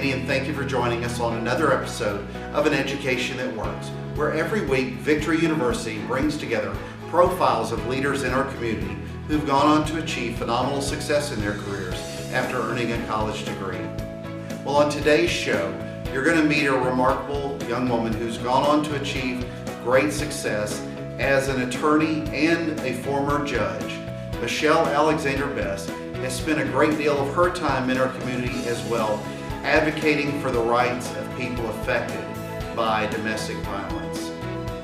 Andy, and thank you for joining us on another episode of An Education That Works, where every week Victory University brings together profiles of leaders in our community who've gone on to achieve phenomenal success in their careers after earning a college degree. Well, on today's show, you're going to meet a remarkable young woman who's gone on to achieve great success as an attorney and a former judge. Michelle Alexander Best has spent a great deal of her time in our community as well, advocating for the rights of people affected by domestic violence.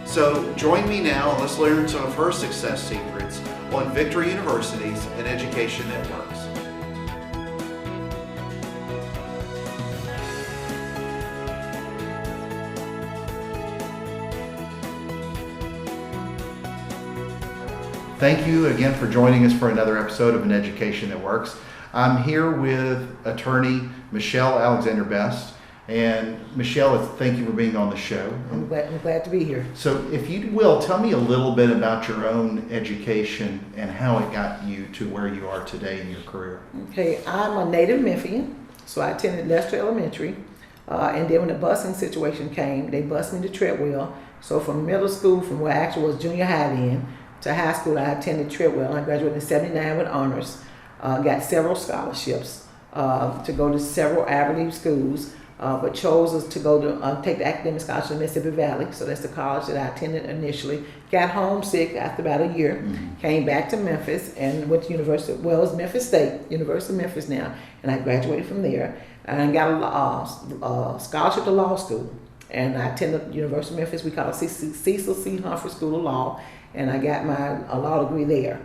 So join me now and let's learn some of her success secrets on Victory University's An Education That Works. Thank you again for joining us for another episode of An Education That Works. I'm here with attorney Michelle Alexander Best. And Michelle, thank you for being on the show. I'm glad to be here. So if you will, tell me a little bit about your own education and how it got you to where you are today in your career. Okay, I'm a native Memphian, so I attended Lester Elementary. And then when the busing situation came, they bused me to Treadwell. So from middle school, from where I actually was junior high then, to high school, I attended Treadwell. I graduated in '79 with honors, got several scholarships to go to several Ivy League schools, but chose to go to take the academic scholarship in Mississippi Valley. So that's the college that I attended initially. Got homesick after about a year, came back to Memphis and went to University, well, it's Memphis State, University of Memphis now, and I graduated from there. And I got a scholarship to law school. And I attended University of Memphis, we call it Cecil C. Humphrey School of Law. And I got my law degree there.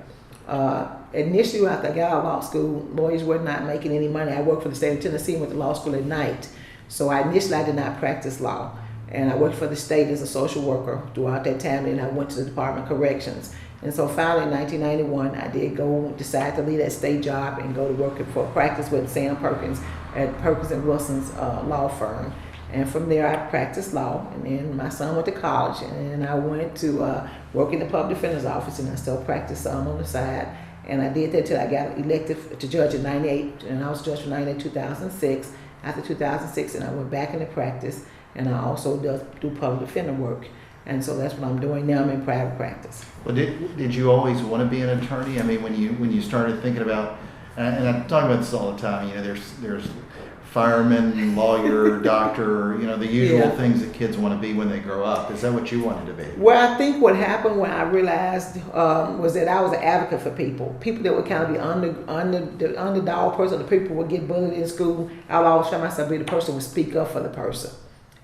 Initially, after I got out of law school, lawyers were not making any money. I worked for the state of Tennessee and went to law school at night. So initially I did not practice law. And I worked for the state as a social worker throughout that time, and I went to the Department of Corrections. And so finally in 1991, I did decide to leave that state job and go to work for practice with Sam Perkins at Perkins and Wilson's law firm. And from there, I practiced law, and then my son went to college, and then I went to work in the public defender's office, and I still practiced some on the side. And I did that till I got elected to judge in '98, and I was judge from '98 to 2006. After 2006, and I went back into practice, and I also do public defender work. And so that's what I'm doing now. I'm in private practice. Well, did you always want to be an attorney? I mean, when you started thinking about, and I'm talking about this all the time. You know, there's fireman, lawyer, doctor, you know, the usual things that kids want to be when they grow up. Is that what you wanted to be? Well, I think what happened when I realized was that I was an advocate for people that would kind of be the underdog person, the people would get bullied in school. I would always try myself to be the person who would speak up for the person.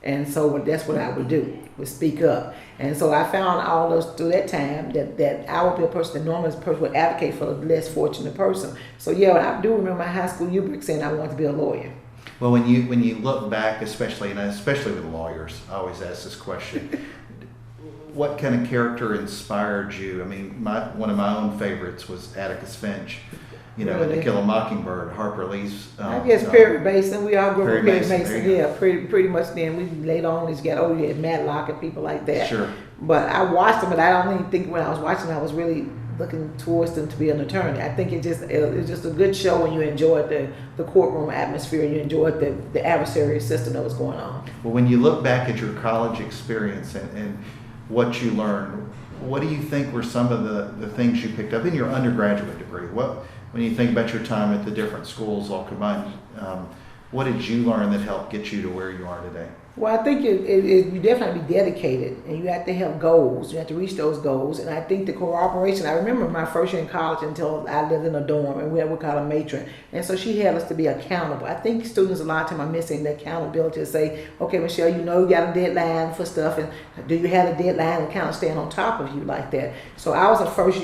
And so that's what I would do, would speak up. And so I found all those through that time that I would be a person that normally a person would advocate for the less fortunate person. So yeah, I do remember my high school rubric saying I wanted to be a lawyer. Well, when you look back, especially with lawyers, I always ask this question: what kind of character inspired you? I mean, one of my own favorites was Atticus Finch. You know, really? To Kill a Mockingbird, Harper Lee's. I guess Perry Mason. We all grew up with Perry Mason. Yeah, pretty much. Then we later on just got you had Matlock and people like that. Sure. But I watched them, but I don't even think when I was watching, I was really looking towards them to be an attorney. I think it's just a good show when you enjoyed the courtroom atmosphere and you enjoyed the adversarial system that was going on. Well, when you look back at your college experience and what you learned, what do you think were some of the things you picked up in your undergraduate degree? When you think about your time at the different schools all combined, what did you learn that helped get you to where you are today? Well, I think you definitely be dedicated, and you have to have goals. You have to reach those goals, and I think the cooperation. I remember my first year in college until I lived in a dorm, and we had what we call a matron, and so she had us to be accountable. I think students a lot of time are missing the accountability to say, okay, Michelle, you know you got a deadline for stuff, and do you have a deadline and kind of staying on top of you like that? So I was a first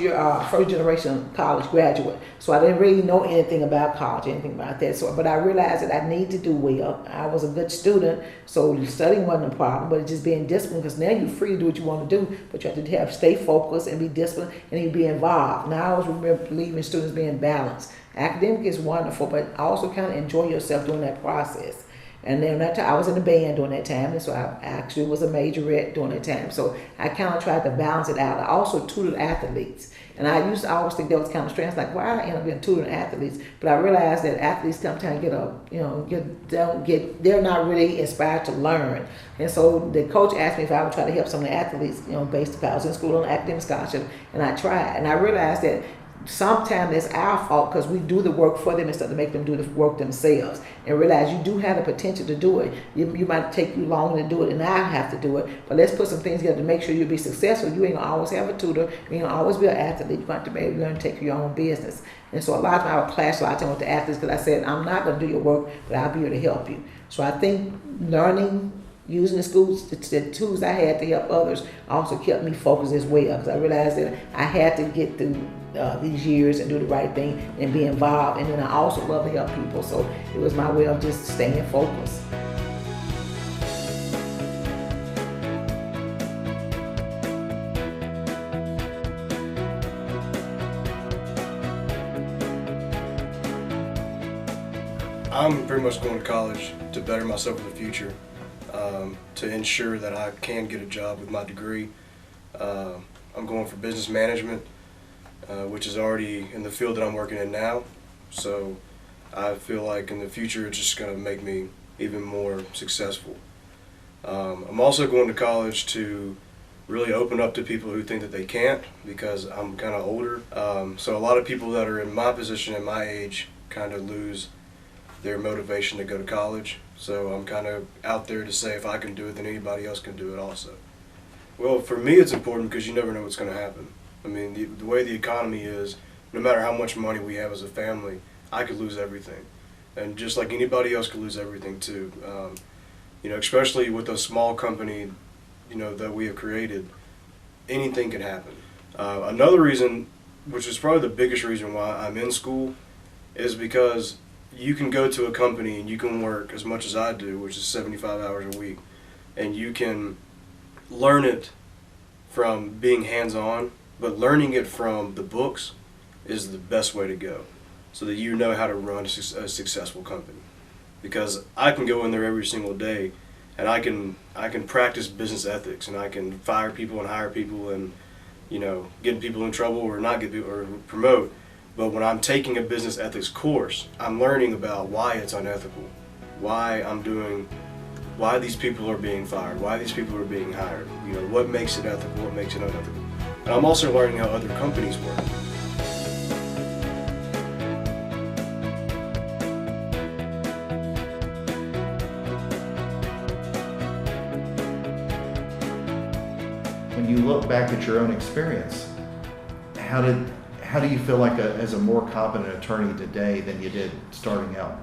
generation college graduate, so I didn't really know anything about college, anything about that. So, but I realized that I need to do well. I was a good student, so studying wasn't a problem, but it's just being disciplined, because now you're free to do what you want to do, but you have to stay focused and be disciplined and you be involved. Now I always believe in students being balanced. Academic is wonderful, but also kind of enjoy yourself during that process. And then that time, I was in the band during that time, and so I actually was a majorette during that time. So I kind of tried to balance it out. I also tutored athletes. And I used to always think that was kind of strange, like why I end up being tutoring athletes. But I realized that athletes sometimes they're not really inspired to learn. And so the coach asked me if I would try to help some of the athletes, based if I was in school on an academic scholarship, and I tried. And I realized that sometimes it's our fault because we do the work for them instead of make them do the work themselves, and realize you do have the potential to do it. You might take you longer to do it, and I have to do it. But let's put some things together to make sure you'll be successful. You ain't gonna always have a tutor. You ain't gonna always be an athlete. You got to be able to learn to take your own business. And so a lot of times I would clash a lot of time with the athletes because I said I'm not gonna do your work, but I'll be here to help you. So I think learning, using the schools, the tools I had to help others also kept me focused as well, because I realized that I had to get through these years and do the right thing and be involved. And then I also love to help people, so it was my way of just staying focused. I'm pretty much going to college to better myself in the future, to ensure that I can get a job with my degree. I'm going for business management, which is already in the field that I'm working in now. So I feel like in the future it's just going to make me even more successful. I'm also going to college to really open up to people who think that they can't, because I'm kind of older. So a lot of people that are in my position and my age kind of lose their motivation to go to college. So I'm kind of out there to say if I can do it, then anybody else can do it also. Well, for me it's important because you never know what's going to happen. I mean, the way the economy is, no matter how much money we have as a family, I could lose everything. And just like anybody else could lose everything too. Especially with a small company, that we have created, anything can happen. Another reason, which is probably the biggest reason why I'm in school, is because you can go to a company and you can work as much as I do, which is 75 hours a week, and you can learn it from being hands-on, but learning it from the books is the best way to go, so that you know how to run a successful company. Because I can go in there every single day and I can practice business ethics, and I can fire people and hire people and get people in trouble or not get people or promote. But when I'm taking a business ethics course, I'm learning about why it's unethical, why these people are being fired, why these people are being hired, what makes it ethical, what makes it unethical. And I'm also learning how other companies work. When you look back at your own experience, how do you feel like as a more competent attorney today than you did starting out?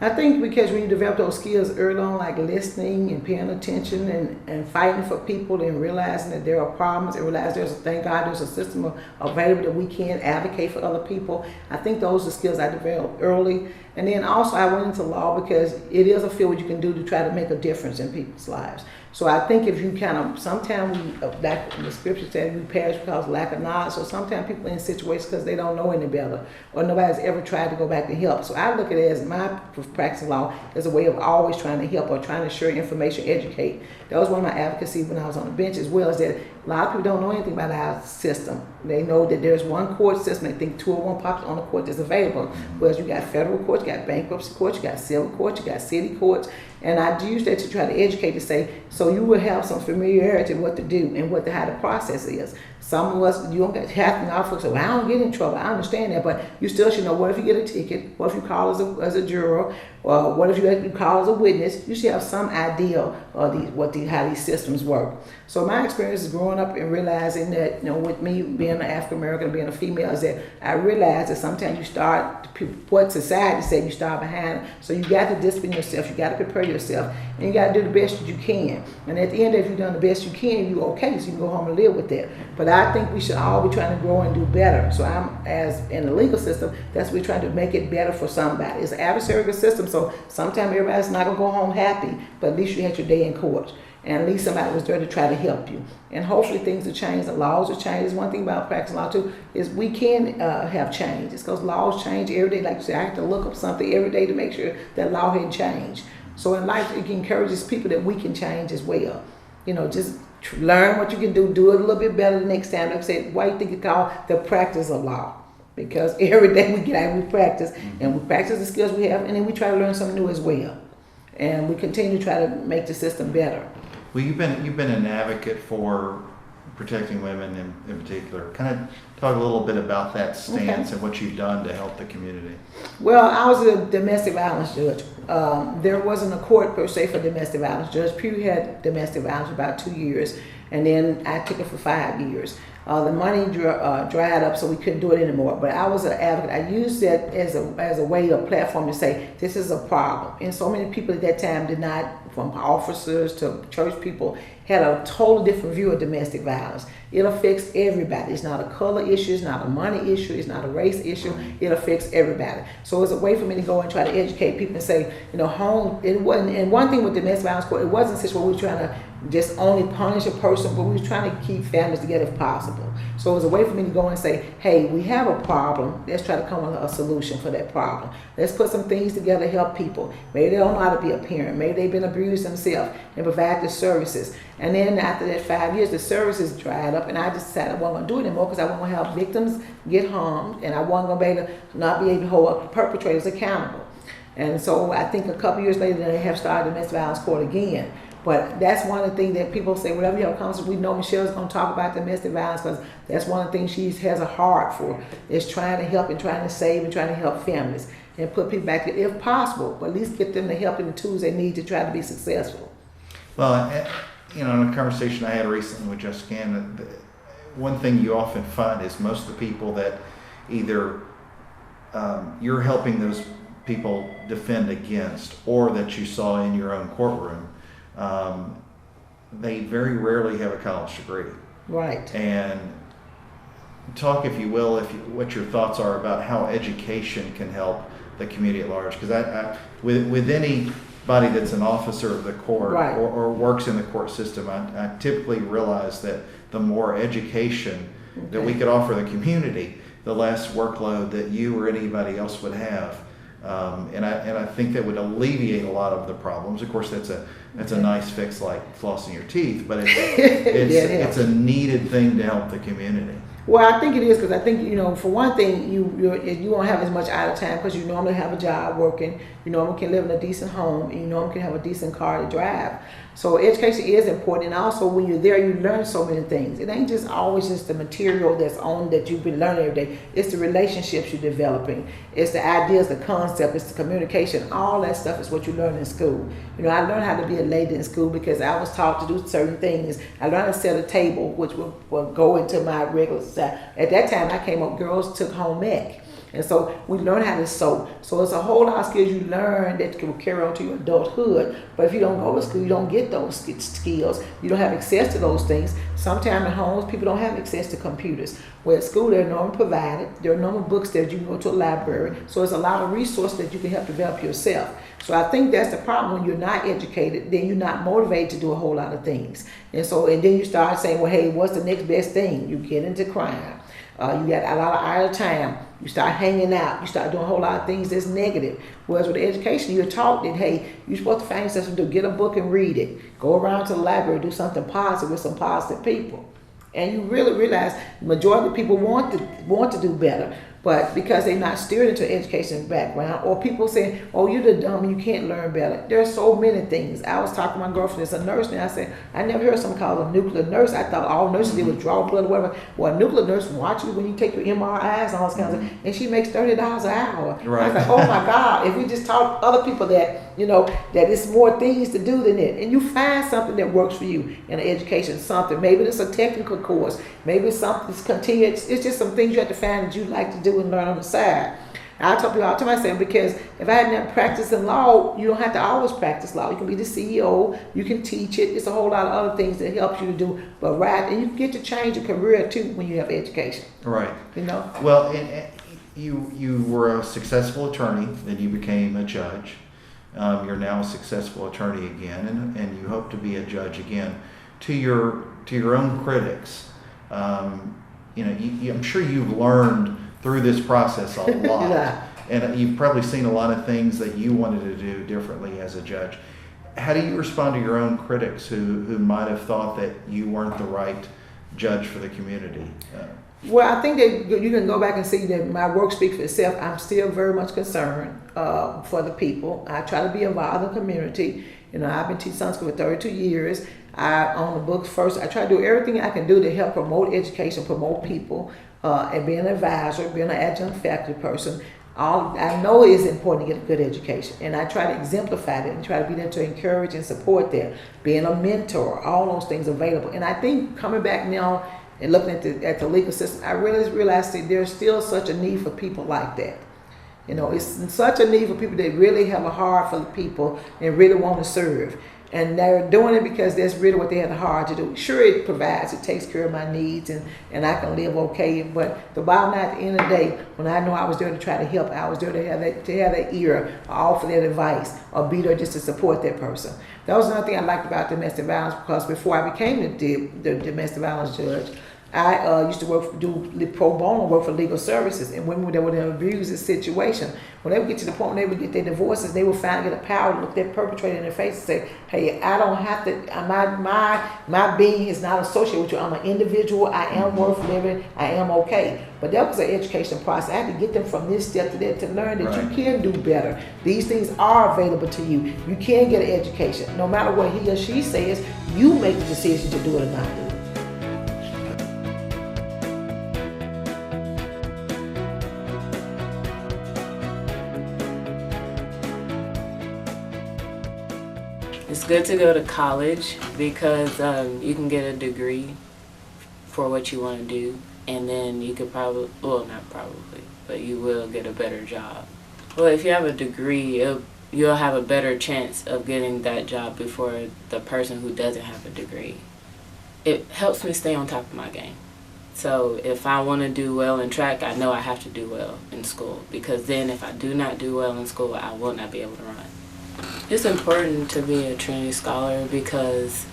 I think because when you develop those skills early on, like listening and paying attention and fighting for people and realizing that there are problems and realize thank God there's a system available that we can advocate for other people. I think those are skills I developed early. And then also I went into law because it is a field what you can do to try to make a difference in people's lives. So I think if you sometimes like the scripture said, we perish because of lack of knowledge. So sometimes people are in situations because they don't know any better, or nobody's ever tried to go back to help. So I look at it as my practicing law as a way of always trying to help or trying to share information, educate. That was one of my advocacy when I was on the bench as well, is that a lot of people don't know anything about our system. They know that there's one court system. They think 201 pops on the court that's available. Whereas you got federal courts, you got bankruptcy courts, you got civil courts, you got city courts. And I use that to try to educate, to say, so you will have some familiarity with what to do and how the process is. Some of us, you don't get half an hour, so I don't get in trouble. I understand that, but you still should know, what if you get a ticket? What if you call as a juror? Or what if you call as a witness? You should have some idea of how these systems work. So my experience is growing up and realizing that, with me being an African American, being a female, is that I realized that sometimes you start, what society said, you start behind. So you got to discipline yourself, you got to prepare yourself, and you got to do the best that you can. And at the end, if you've done the best you can, you're okay, so you can go home and live with that. But I think we should all be trying to grow and do better. So as in the legal system, that's what we're trying to make it better for somebody. It's an adversarial system, so sometimes everybody's not going to go home happy, but at least you had your day in court. And at least somebody was there to try to help you. And hopefully things will change, the laws will change. One thing about practicing law too is we can have change. It's because laws change every day. Like you said, I have to look up something every day to make sure that law hadn't changed. So in life, it encourages people that we can change as well. You know, just learn what you can do it a little bit better the next time. Like I said, why you think it's called the practice of law? Because every day we get out and we practice, and we practice the skills we have, and then we try to learn something new as well. And we continue to try to make the system better. Well, you've been an advocate for protecting women in particular. Kind of talk a little bit about that stance and what you've done to help the community. Well, I was a domestic violence judge. There wasn't a court per se for domestic violence. Judge Pugh had domestic violence for about 2 years, and then I took it for 5 years. The money dried up, so we couldn't do it anymore. But I was an advocate. I used that as a way, a platform to say this is a problem. And so many people at that time did not, from officers to church people, had a totally different view of domestic violence. It affects everybody. It's not a color issue. It's not a money issue. It's not a race issue. It affects everybody. So it's a way for me to go and try to educate people and say, you know, home. It wasn't. And one thing with domestic violence court, it wasn't such where we were trying to just only punish a person, but we were trying to keep families together if possible. So it was a way for me to go and say, hey, we have a problem. Let's try to come up with a solution for that problem. Let's put some things together to help people. Maybe they don't know how to be a parent. Maybe they've been abused themselves, and provide the services. And then after that 5 years, the services dried up, and I just decided I wasn't going to do it anymore because I wasn't going to have victims get harmed, and I wasn't going to be able to not be able to hold perpetrators accountable. And so I think a couple years later, they have started domestic violence court again. But that's one of the things that people say, whenever you have a conversation, we know Michelle's going to talk about domestic violence because that's one of the things she has a heart for, is trying to help and trying to save and trying to help families and put people back together if possible, but at least get them the help and the tools they need to try to be successful. Well, you know, in a conversation I had recently with Jessica Ann, one thing you often find is most of the people that either you're helping those people defend against or that you saw in your own courtroom, they very rarely have a college degree. Right. And talk, if you will, what your thoughts are about how education can help the community at large. Because with anybody that's an officer of the court, right, or works in the court system, I typically realize that the more education that we could offer the community, the less workload that you or anybody else would have. And I think that would alleviate a lot of the problems. Of course, that's a nice fix like flossing your teeth, but it's a needed thing to help the community. Well, I think it is because I think, you know, for one thing, you won't have as much idle time because you normally have a job working, you normally can live in a decent home, and you normally can have a decent car to drive. So education is important, and also when you're there, you learn so many things. It ain't just always just the material that's on that you've been learning every day. It's the relationships you're developing. It's the ideas, the concept, it's the communication. All that stuff is what you learn in school. You know, I learned how to be a lady in school because I was taught to do certain things. I learned how to set a table, which will go into my regular side. At that time, I came up, girls took home ec. And so we learn how to sew. So it's a whole lot of skills you learn that can carry on to your adulthood. But if you don't go to school, you don't get those skills. You don't have access to those things. Sometimes in homes, people don't have access to computers. Where at school, they're normally provided. There are normal books that you can go to a library. So there's a lot of resources that you can help develop yourself. So I think that's the problem. When you're not educated, then you're not motivated to do a whole lot of things. And then you start saying, well, hey, what's the next best thing? You get into crime. You got a lot of idle time. You start hanging out. You start doing a whole lot of things that's negative. Whereas with education, you're taught that, hey, you're supposed to find yourself to get a book and read it. Go around to the library, do something positive with some positive people. And you really realize the majority of people want to do better. But because they're not steered into an education background, or people saying, oh, you're the dumb, you can't learn better. There's so many things. I was talking to my girlfriend that's a nurse, and I said, I never heard someone called a nuclear nurse. I thought all nurses did was draw blood or whatever. Well, a nuclear nurse watch you when you take your MRIs and all those kinds of things, and she makes $30 an hour. Right. I was like, oh my God, if we just taught other people that, you know, that it's more things to do than it. And you find something that works for you in an education, something. Maybe it's a technical course. Maybe it's something that's continuous. It's just some things you have to find that you like to do and learn on the side. I tell people all the time, I say, because if I hadn't had practice in law, you don't have to always practice law. You can be the CEO, you can teach it. It's a whole lot of other things that help you to do, but right, and you get to change your career too when you have education. Right. You know? Well, you were a successful attorney, then you became a judge. You're now a successful attorney again, and you hope to be a judge again. To your own critics, you know, I'm sure you've learned through this process a lot. and you've probably seen a lot of things that you wanted to do differently as a judge. How do you respond to your own critics who might have thought that you weren't the right judge for the community? Well, I think that you can go back and see that my work speaks for itself. I'm still very much concerned for the people. I try to be involved in the community. You know, I've been teaching Sunday school for 32 years. I own the books first. I try to do everything I can do to help promote education, promote people, and being an advisor, being an adjunct faculty person. I know it's important to get a good education, and I try to exemplify that and try to be there to encourage and support that. Being a mentor, all those things available. And I think coming back now and looking at the legal system, I really realized that there's still such a need for people like that. You know, it's such a need for people that really have a heart for the people and really want to serve. And they're doing it because that's really what they have the heart to do. Sure, it provides, it takes care of my needs, and I can live okay. But the bottom line, at the end of the day, when I know I was there to try to help, I was there to have that ear, or offer that advice, or be there just to support that person. That was another thing I liked about domestic violence, because before I became the domestic violence judge, I used to do pro bono work for legal services, and women that would have abused the situation, when they would get to the point when they would get their divorces, they would finally get the power to look their perpetrator in their face and say, hey, I don't have to, my being is not associated with you. I'm an individual. I am worth living. I am okay. But that was an education process. I had to get them from this step to that to learn that you can do better. These things are available to you. You can get an education. No matter what he or she says, you make the decision to do it or not do it. It's good to go to college because you can get a degree for what you want to do, and then you could probably, well, not probably, but you will get a better job. Well, if you have a degree, you'll have a better chance of getting that job before the person who doesn't have a degree. It helps me stay on top of my game. So if I want to do well in track, I know I have to do well in school, because then if I do not do well in school, I will not be able to run. It's important to be a Trinity Scholar because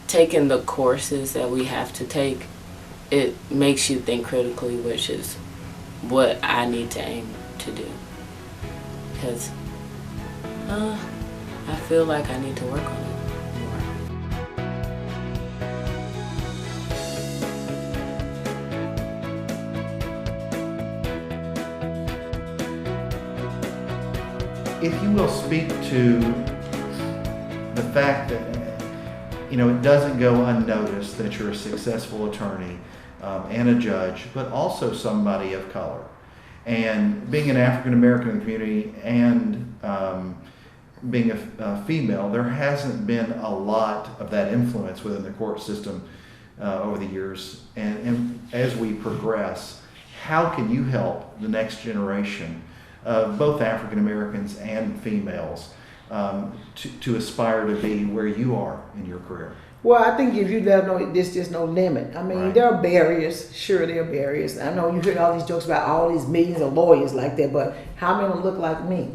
taking the courses that we have to take, it makes you think critically, which is what I need to aim to do. Because I feel like I need to work on it more. If you will speak to the fact that, you know, it doesn't go unnoticed that you're a successful attorney and a judge, but also somebody of color. And being an African American in the community and being a female, there hasn't been a lot of that influence within the court system over the years. And as we progress, how can you help the next generation of both African Americans and females to aspire to be where you are in your career? Well, I think if you let them know there's just no limit. I mean, there are barriers. Sure, there are barriers. I know you hear all these jokes about all these millions of lawyers like that, but how many of them look like me?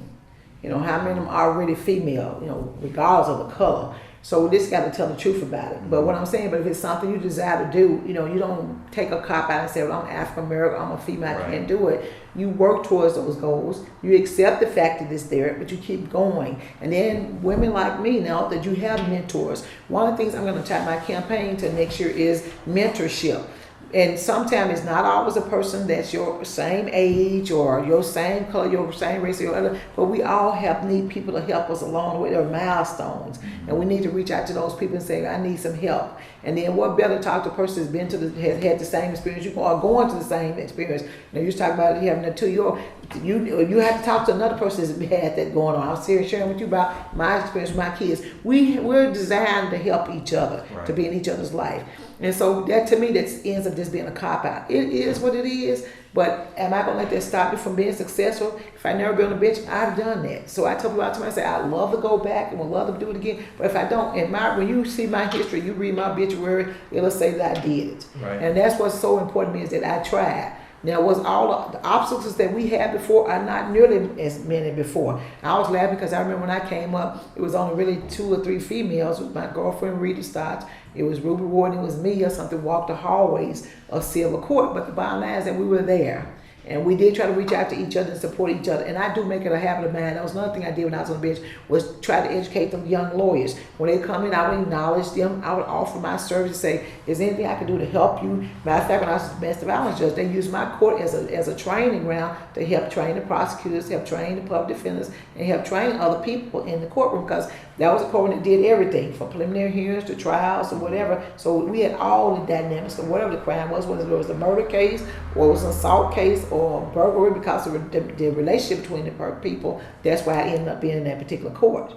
You know, how many of them are already female, you know, regardless of the color? So we just got to tell the truth about it. But what I'm saying, but if it's something you desire to do, you know, you don't take a cop out and say, well, I'm African American, I'm a female, I can't do it. You work towards those goals. You accept the fact that it's there, but you keep going. And then women like me know that you have mentors. One of the things I'm going to tie my campaign to next year is mentorship. And sometimes it's not always a person that's your same age or your same color, your same race, or other, but we all need people to help us along the way. There are milestones, and we need to reach out to those people and say, I need some help. And then what better to talk to a person that's has had the same experience you are going to the same experience. You know, you just talk about you having a 2-year-old. You have to talk to another person that's had that going on. I was here sharing with you about my experience with my kids. We're designed to help each other, to be in each other's life. And so that, to me, that ends up just being a cop-out. It is what it is, but am I going to let that stop me from being successful? If I never been on the bench, I've done that. So I tell people all the time, I say, I'd love to go back and would love to do it again. But if I don't, when you see my history, you read my obituary, it'll say that I did it. And that's what's so important to me, is that I tried. Now, was all the obstacles that we had before are not nearly as many before. I was laughing because I remember when I came up, it was only really 2 or 3 females with my girlfriend, Rita Stotts. It was Ruby Ward, and it was me or something, walked the hallways of Silver Court. But the bottom line is that we were there. And we did try to reach out to each other and support each other. And I do make it a habit of mine. That was another thing I did when I was on the bench, was try to educate them young lawyers. When they come in, I would acknowledge them. I would offer my service and say, is there anything I can do to help you? Matter of fact, when I was a domestic violence judge, they used my court as a training ground to help train the prosecutors, help train the public defenders, and help train other people in the courtroom, because that was a courtroom that did everything from preliminary hearings to trials or whatever. So we had all the dynamics of whatever the crime was, whether it was a murder case or it was an assault case or a burglary, because of the relationship between the people. That's why I ended up being in that particular court.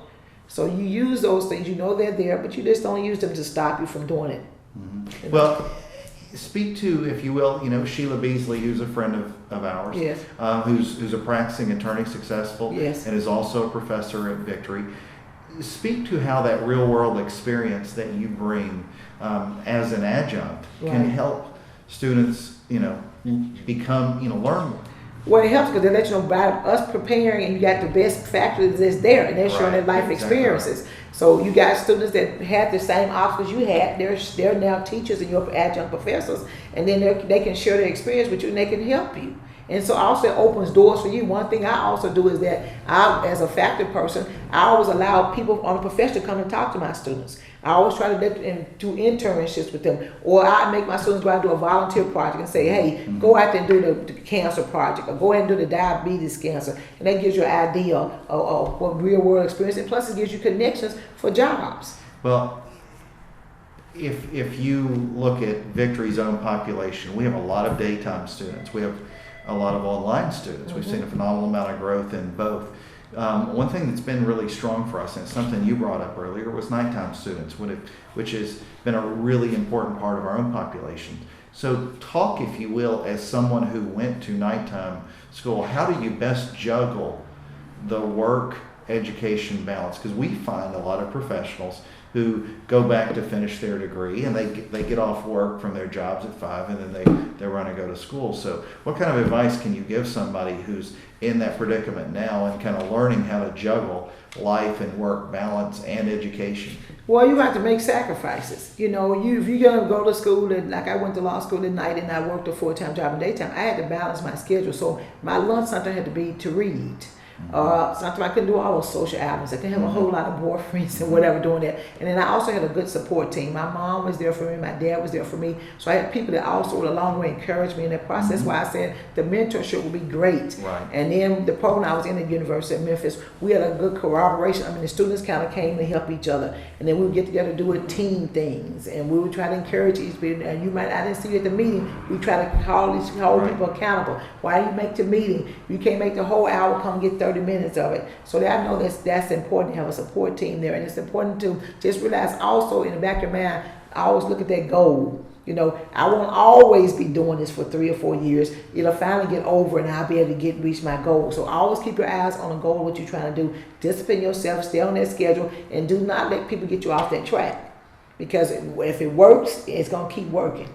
So you use those things, you know they're there, but you just don't use them to stop you from doing it. Mm-hmm. Well, speak to, if you will, Sheila Beasley, who's a friend of ours, Yes. Who's a practicing attorney, successful, Yes. and is also a professor at Victory. Speak to how that real world experience that you bring as an adjunct can Right. help students, become, learn more. Well, it helps because they let you know about us preparing, and you got the best faculty that's there, and they're showing their Right, life exactly experiences. So you got students that had the same obstacles you had. They're now teachers and your adjunct professors, and then they can share their experience with you, and they can help you. And so also it opens doors for you. One thing I also do is that I, as a faculty person, I always allow people on the profession to come and talk to my students. I always try to let them do internships with them, or I make my students go out and do a volunteer project and say, hey, go out there and do the cancer project, or go ahead and do the diabetes cancer, and that gives you an idea of what real world experience, and plus it gives you connections for jobs. Well, if you look at Victory's own population, we have a lot of daytime students. We have a lot of online students. We've seen a phenomenal amount of growth in both. One thing that's been really strong for us, and something you brought up earlier, was nighttime students, which has been a really important part of our own population. So talk, if you will, as someone who went to nighttime school, how do you best juggle the work education balance? Because we find a lot of professionals who go back to finish their degree, and they get off work from their jobs at 5, and then they run and go to school. So what kind of advice can you give somebody who's in that predicament now and kind of learning how to juggle life and work balance and education? Well, you have to make sacrifices. If you're gonna go to school, like I went to law school at night and I worked a full-time job in daytime, I had to balance my schedule. So my lunch sometimes had to be to read. Sometimes I couldn't do all those social outings. I couldn't have a whole lot of boyfriends and whatever doing that. And then I also had a good support team. My mom was there for me. My dad was there for me. So I had people that also would along the way encouraged me in that process. That's why I said the mentorship would be great. Right. And then the program I was in at the University of Memphis, we had a good corroboration. I mean, the students kind of came to help each other. And then we would get together to do a team things. And we would try to encourage each other. And I didn't see you at the meeting. We try to hold Right. people accountable. Why do you make the meeting? You can't make the whole hour, come get 30 minutes of it. So that I know that's important to have a support team there. And it's important to just realize also in the back of your mind, I always look at that goal. I won't always be doing this for 3 or 4 years. It'll finally get over and I'll be able to reach my goal. So always keep your eyes on the goal, what you're trying to do. Discipline yourself, stay on that schedule, and do not let people get you off that track. Because if it works, it's going to keep working.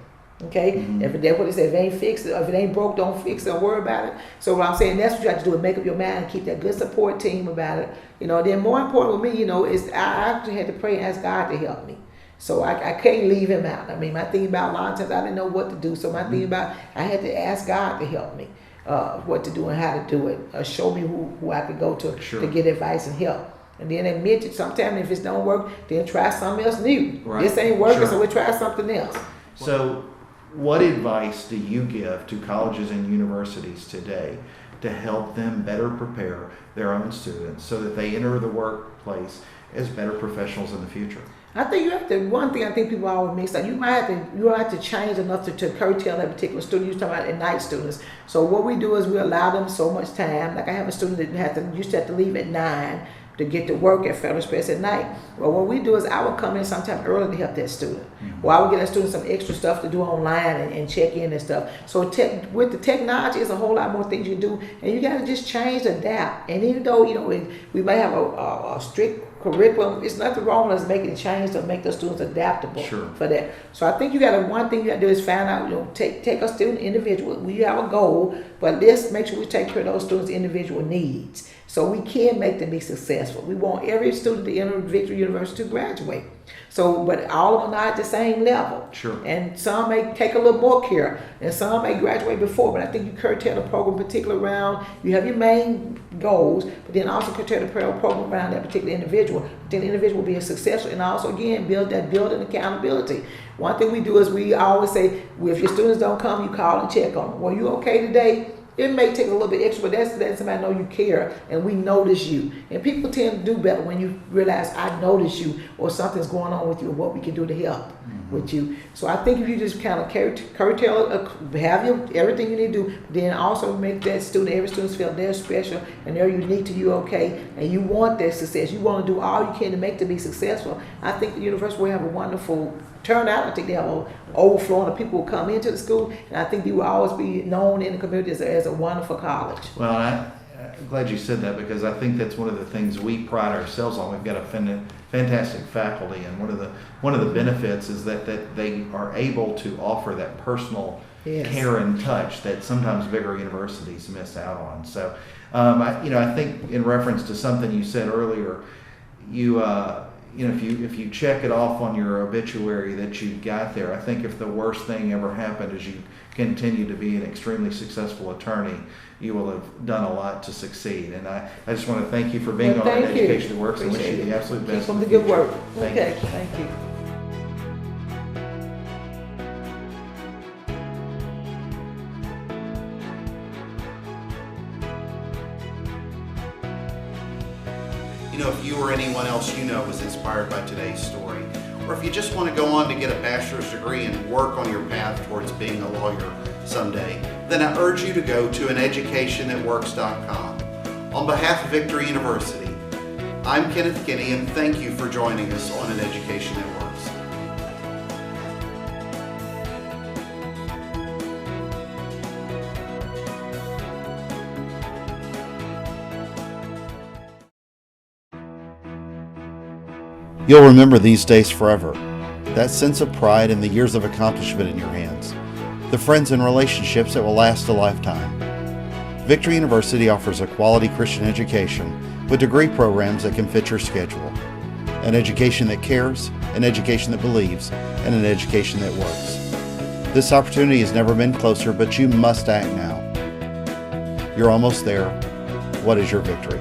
Okay? If that's what it says, if it ain't fixed, if it ain't broke, don't fix it, don't worry about it. So what I'm saying, that's what you have to do, is make up your mind and keep that good support team about it. Then more important with me, is I actually had to pray and ask God to help me. So I can't leave him out. I mean, my thing about a lot of times I didn't know what to do. So my thing about, I had to ask God to help me, what to do and how to do it. Show me who I could go to to get advice and help. And then admit it. Sometimes if it don't work, then try something else new. Right. This ain't working, so we'll try something else. So what advice do you give to colleges and universities today to help them better prepare their own students so that they enter the workplace as better professionals in the future? I think you have to, one thing I think people always mix up, you have to change enough to curtail that particular student. You're talking about at night students. So what we do is we allow them so much time. Like I have a student that used to have to leave at 9 to get to work at Federal Express at night. Well, what we do is I would come in sometime early to help that student. Or I would get that student some extra stuff to do online and check in and stuff. So with the technology, it's a whole lot more things you can do. And you got to just change, adapt. And even though, we may have a strict curriculum, it's nothing wrong with us making change to make the students adaptable for that. So I think one thing you got to do is find out, take a student individual. We have a goal, but let's make sure we take care of those students' individual needs. So we can make them be successful. We want every student to enter Victory University to graduate. So, but all of them are not at the same level. Sure. And some may take a little more care, and some may graduate before. But I think you curtail the program particular around, you have your main goals, but then also curtail the program around that particular individual. Then the individual will be successful, and also again building accountability. One thing we do is we always say, well, if your students don't come, you call and check on them. Well, you okay today? It may take a little bit extra, but that's letting somebody know you care and we notice you. And people tend to do better when you realize I notice you or something's going on with you or what we can do to help with you. So I think if you just kind of curtail, have everything you need to do, then also make that student, every student feel they're special and they're unique to you, okay? And you want their success. You want to do all you can to make them be successful. I think the university will have a wonderful turnout. I think they have an overflowing of people who come into the school, and I think we will always be known in the community as a wonderful college. Well, I'm glad you said that, because I think that's one of the things we pride ourselves on. We've got a fantastic faculty, and one of the benefits is that they are able to offer that personal care and touch that sometimes bigger universities miss out on. So, I think in reference to something you said earlier, if you check it off on your obituary that you got there, I think if the worst thing ever happened is you continue to be an extremely successful attorney, you will have done a lot to succeed. And I just want to thank you for being on An Education That Works, and wish you the absolute best. Keep up the good work. Thank you. Thank you. If you or anyone else you know was inspired by today's story, or if you just want to go on to get a bachelor's degree and work on your path towards being a lawyer someday, then I urge you to go to aneducationthatworks.com. On behalf of Victory University, I'm Kenneth Kinney, and thank you for joining us on An Education That Works. You'll remember these days forever. That sense of pride and the years of accomplishment in your hands. The friends and relationships that will last a lifetime. Victory University offers a quality Christian education with degree programs that can fit your schedule. An education that cares, an education that believes, and an education that works. This opportunity has never been closer, but you must act now. You're almost there. What is your victory?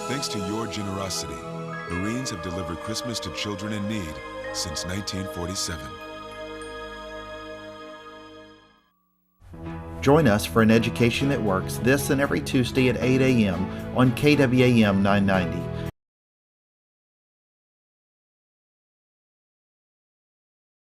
Thanks to your generosity, Marines have delivered Christmas to children in need since 1947. Join us for An Education That Works this and every Tuesday at 8 a.m. on KWAM 990.